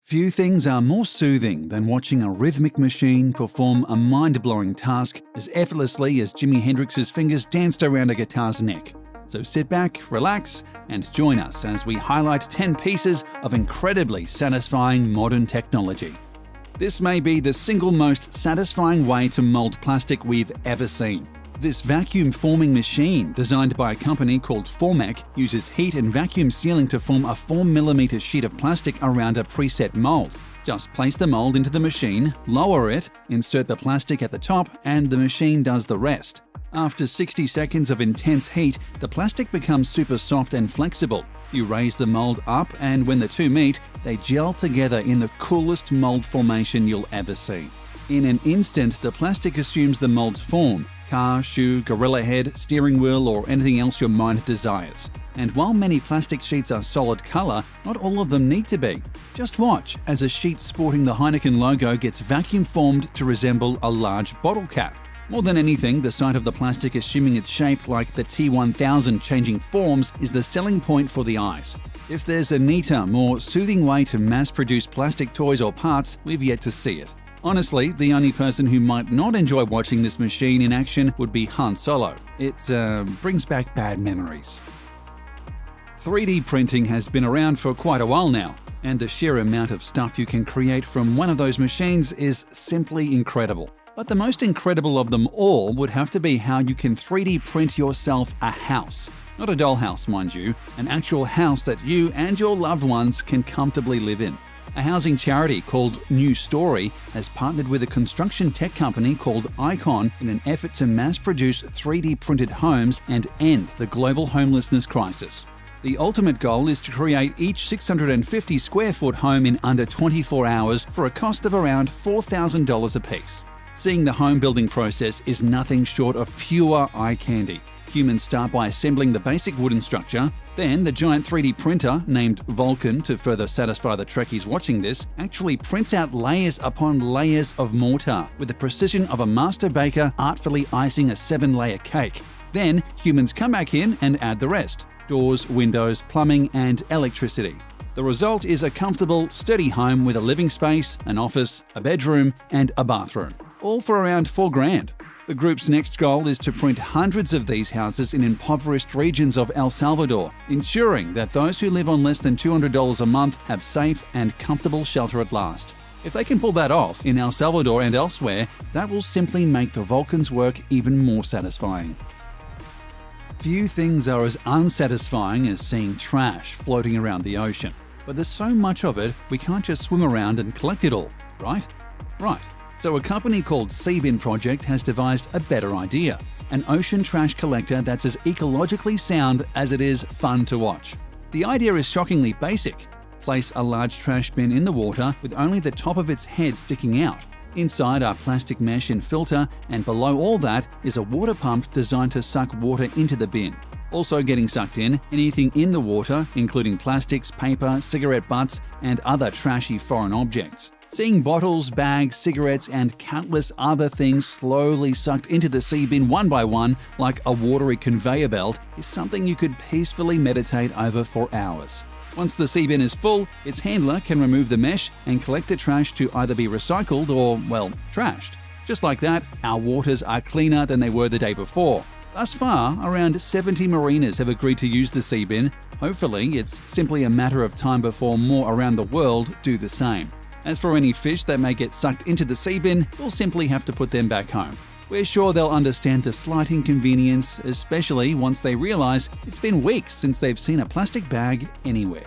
Few things are more soothing than watching a rhythmic machine perform a mind-blowing task as effortlessly as Jimi Hendrix's fingers danced around a guitar's neck. So sit back, relax, and join us as we highlight 10 pieces of incredibly satisfying modern technology. This may be the single most satisfying way to mold plastic we've ever seen. This vacuum forming machine, designed by a company called Formec, uses heat and vacuum sealing to form a 4mm sheet of plastic around a preset mold. Just place the mold into the machine, lower it, insert the plastic at the top, and the machine does the rest. After 60 seconds of intense heat, the plastic becomes super soft and flexible. You raise the mold up, and when the two meet, they gel together in the coolest mold formation you'll ever see. In an instant, the plastic assumes the mold's form: car, shoe, gorilla head, steering wheel, or anything else your mind desires. And while many plastic sheets are solid color, not all of them need to be. Just watch as a sheet sporting the Heineken logo gets vacuum formed to resemble a large bottle cap. More than anything, the sight of the plastic assuming its shape like the T1000 changing forms is the selling point for the eyes. If there's a neater, more soothing way to mass-produce plastic toys or parts, we've yet to see it. Honestly, the only person who might not enjoy watching this machine in action would be Han Solo. It brings back bad memories. 3D printing has been around for quite a while now, and the sheer amount of stuff you can create from one of those machines is simply incredible. But the most incredible of them all would have to be how you can 3D print yourself a house. Not a dollhouse, mind you, an actual house that you and your loved ones can comfortably live in. A housing charity called New Story has partnered with a construction tech company called Icon in an effort to mass-produce 3D printed homes and end the global homelessness crisis. The ultimate goal is to create each 650 square foot home in under 24 hours for a cost of around $4,000 apiece. Seeing the home building process is nothing short of pure eye candy. Humans start by assembling the basic wooden structure. Then the giant 3D printer, named Vulcan to further satisfy the Trekkies watching this, actually prints out layers upon layers of mortar with the precision of a master baker artfully icing a 7-layer cake. Then humans come back in and add the rest: doors, windows, plumbing, and electricity. The result is a comfortable, sturdy home with a living space, an office, a bedroom, and a bathroom, all for around $4,000. The group's next goal is to print hundreds of these houses in impoverished regions of El Salvador, ensuring that those who live on less than $200 a month have safe and comfortable shelter at last. If they can pull that off in El Salvador and elsewhere, that will simply make the Vulcan's work even more satisfying. Few things are as unsatisfying as seeing trash floating around the ocean. But there's so much of it, we can't just swim around and collect it all, right? Right. So a company called Seabin Project has devised a better idea: an ocean trash collector that's as ecologically sound as it is fun to watch. The idea is shockingly basic. Place a large trash bin in the water with only the top of its head sticking out. Inside are plastic mesh and filter, and below all that is a water pump designed to suck water into the bin. Also getting sucked in, anything in the water, including plastics, paper, cigarette butts, and other trashy foreign objects. Seeing bottles, bags, cigarettes, and countless other things slowly sucked into the sea bin one by one like a watery conveyor belt is something you could peacefully meditate over for hours. Once the sea bin is full, its handler can remove the mesh and collect the trash to either be recycled or, well, trashed. Just like that, our waters are cleaner than they were the day before. Thus far, around 70 marinas have agreed to use the sea bin. Hopefully, it's simply a matter of time before more around the world do the same. As for any fish that may get sucked into the sea bin, we'll simply have to put them back home. We're sure they'll understand the slight inconvenience, especially once they realize it's been weeks since they've seen a plastic bag anywhere.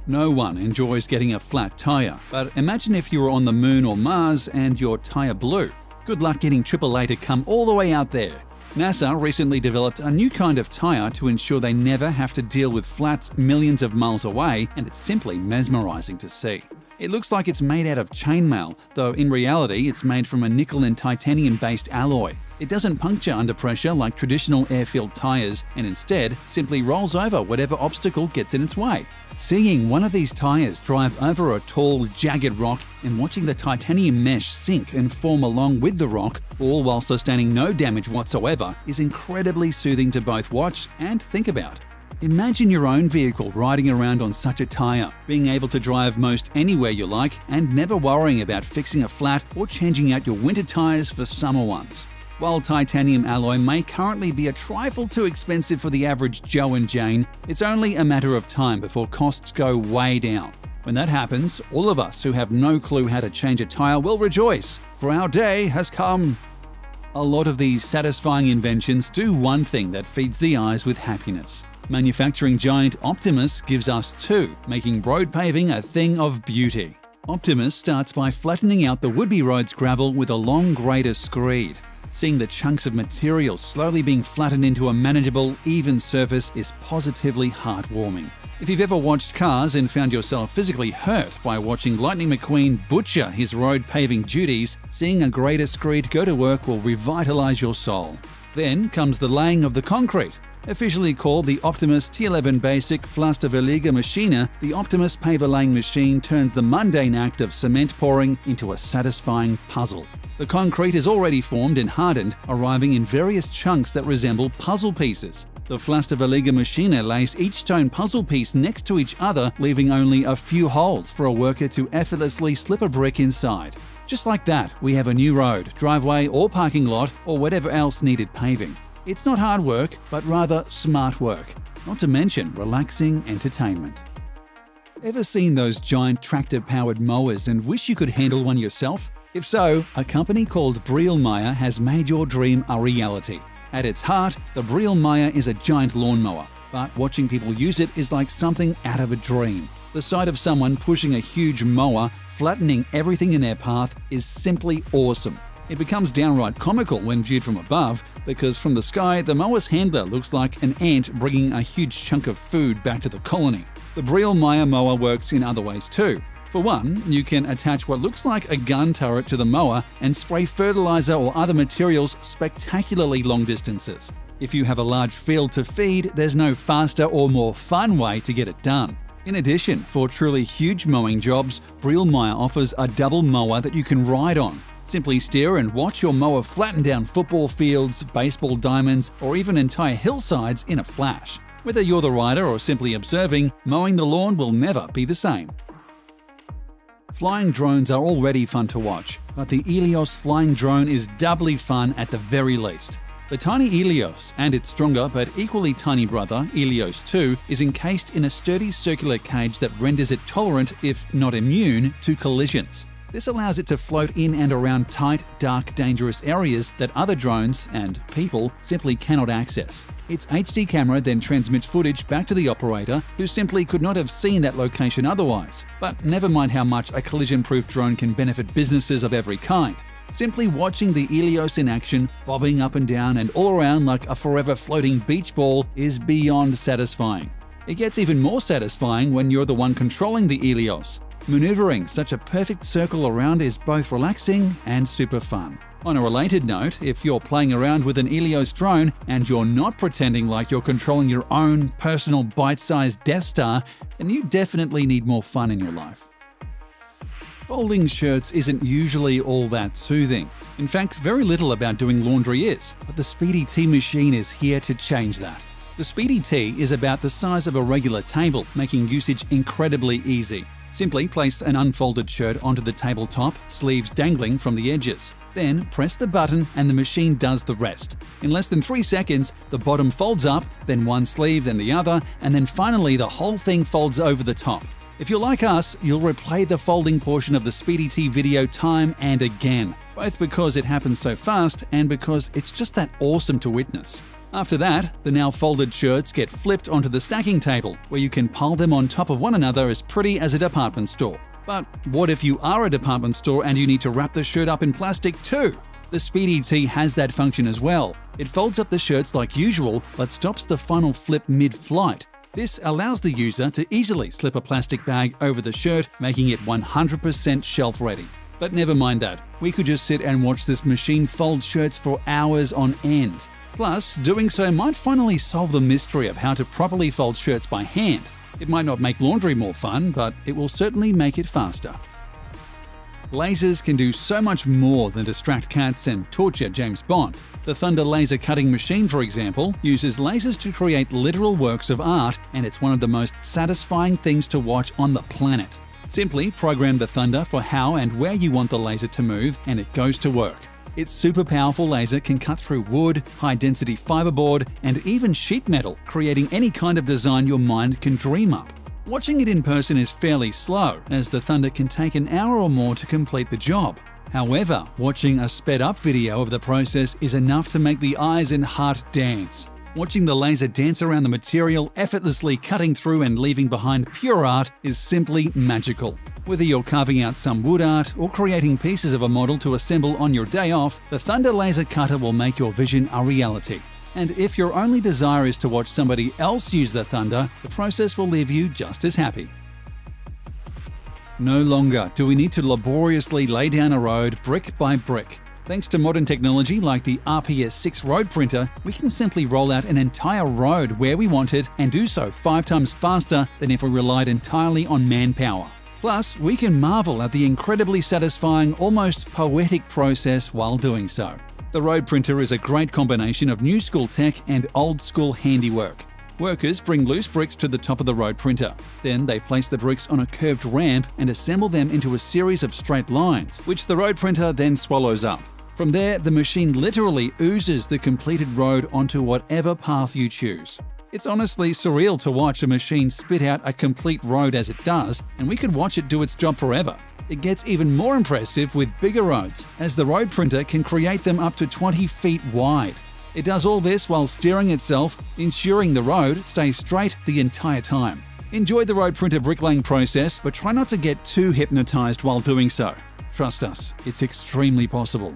No one enjoys getting a flat tire, but imagine if you were on the moon or Mars and your tire blew. Good luck getting AAA to come all the way out there. NASA recently developed a new kind of tire to ensure they never have to deal with flats millions of miles away, and it's simply mesmerizing to see. It looks like it's made out of chainmail, though in reality it's made from a nickel and titanium-based alloy. It doesn't puncture under pressure like traditional air-filled tires, and instead simply rolls over whatever obstacle gets in its way. Seeing one of these tires drive over a tall, jagged rock and watching the titanium mesh sink and form along with the rock, all while sustaining no damage whatsoever, is incredibly soothing to both watch and think about. Imagine your own vehicle riding around on such a tyre, being able to drive most anywhere you like and never worrying about fixing a flat or changing out your winter tyres for summer ones. While titanium alloy may currently be a trifle too expensive for the average Joe and Jane, it's only a matter of time before costs go way down. When that happens, all of us who have no clue how to change a tyre will rejoice, for our day has come. A lot of these satisfying inventions do one thing that feeds the eyes with happiness. Manufacturing giant Optimus gives us two, making road paving a thing of beauty. Optimus starts by flattening out the would-be road's gravel with a long grader screed. Seeing the chunks of material slowly being flattened into a manageable, even surface is positively heartwarming. If you've ever watched Cars and found yourself physically hurt by watching Lightning McQueen butcher his road paving duties, seeing a grader screed go to work will revitalize your soul. Then comes the laying of the concrete. Officially called the Optimus T11 Basic Pflasterverleger Maschine, the Optimus paver laying machine turns the mundane act of cement pouring into a satisfying puzzle. The concrete is already formed and hardened, arriving in various chunks that resemble puzzle pieces. The Pflasterverleger Maschine lays each stone puzzle piece next to each other, leaving only a few holes for a worker to effortlessly slip a brick inside. Just like that, we have a new road, driveway or parking lot or whatever else needed paving. It's not hard work, but rather smart work, not to mention relaxing entertainment. Ever seen those giant tractor-powered mowers and wish you could handle one yourself? If so, a company called Brielmaier has made your dream a reality. At its heart, the Brielmaier is a giant lawnmower, but watching people use it is like something out of a dream. The sight of someone pushing a huge mower, flattening everything in their path, is simply awesome. It becomes downright comical when viewed from above, because from the sky, the mower's handler looks like an ant bringing a huge chunk of food back to the colony. The Brielmaier mower works in other ways too. For one, you can attach what looks like a gun turret to the mower and spray fertilizer or other materials spectacularly long distances. If you have a large field to feed, there's no faster or more fun way to get it done. In addition, for truly huge mowing jobs, Brielmaier offers a double mower that you can ride on. Simply steer and watch your mower flatten down football fields, baseball diamonds, or even entire hillsides in a flash. Whether you're the rider or simply observing, mowing the lawn will never be the same. Flying drones are already fun to watch, but the Ilios flying drone is doubly fun at the very least. The tiny Ilios and its stronger but equally tiny brother, Ilios 2, is encased in a sturdy circular cage that renders it tolerant, if not immune, to collisions. This allows it to float in and around tight, dark, dangerous areas that other drones and people simply cannot access. Its HD camera then transmits footage back to the operator, who simply could not have seen that location otherwise. But never mind how much a collision-proof drone can benefit businesses of every kind. Simply watching the Ilios in action, bobbing up and down and all around like a forever floating beach ball, is beyond satisfying. It gets even more satisfying when you're the one controlling the Ilios. Maneuvering such a perfect circle around is both relaxing and super fun. On a related note, if you're playing around with an Ilios drone and you're not pretending like you're controlling your own personal bite-sized Death Star, then you definitely need more fun in your life. Folding shirts isn't usually all that soothing. In fact, very little about doing laundry is, but the Speedy Tea machine is here to change that. The Speedy Tea is about the size of a regular table, making usage incredibly easy. Simply place an unfolded shirt onto the tabletop, sleeves dangling from the edges. Then press the button and the machine does the rest. In less than 3 seconds, the bottom folds up, then one sleeve, then the other, and then finally the whole thing folds over the top. If you're like us, you'll replay the folding portion of the Speedy Tea video time and again, both because it happens so fast and because it's just that awesome to witness. After that, the now folded shirts get flipped onto the stacking table, where you can pile them on top of one another as pretty as a department store. But what if you are a department store and you need to wrap the shirt up in plastic too? The Speedy Tea has that function as well. It folds up the shirts like usual, but stops the final flip mid-flight. This allows the user to easily slip a plastic bag over the shirt, making it 100% shelf ready. But never mind that, we could just sit and watch this machine fold shirts for hours on end. Plus, doing so might finally solve the mystery of how to properly fold shirts by hand. It might not make laundry more fun, but it will certainly make it faster. Lasers can do so much more than distract cats and torture James Bond. The Thunder laser cutting machine, for example, uses lasers to create literal works of art, and it's one of the most satisfying things to watch on the planet. Simply program the Thunder for how and where you want the laser to move, and it goes to work. Its super powerful laser can cut through wood, high-density fiberboard, and even sheet metal, creating any kind of design your mind can dream up. Watching it in person is fairly slow, as the Thunder can take an hour or more to complete the job. However, watching a sped-up video of the process is enough to make the eyes and heart dance. Watching the laser dance around the material, effortlessly cutting through and leaving behind pure art, is simply magical. Whether you're carving out some wood art or creating pieces of a model to assemble on your day off, the Thunder laser cutter will make your vision a reality. And if your only desire is to watch somebody else use the Thunder, the process will leave you just as happy. No longer do we need to laboriously lay down a road brick by brick. Thanks to modern technology like the RPS-6 road printer, we can simply roll out an entire road where we want it and do so 5 times faster than if we relied entirely on manpower. Plus, we can marvel at the incredibly satisfying, almost poetic process while doing so. The road printer is a great combination of new school tech and old school handiwork. Workers bring loose bricks to the top of the road printer. Then they place the bricks on a curved ramp and assemble them into a series of straight lines, which the road printer then swallows up. From there, the machine literally oozes the completed road onto whatever path you choose. It's honestly surreal to watch a machine spit out a complete road as it does, and we could watch it do its job forever. It gets even more impressive with bigger roads, as the road printer can create them up to 20 feet wide. It does all this while steering itself, ensuring the road stays straight the entire time. Enjoy the road printer bricklaying process, but try not to get too hypnotized while doing so. Trust us, it's extremely possible.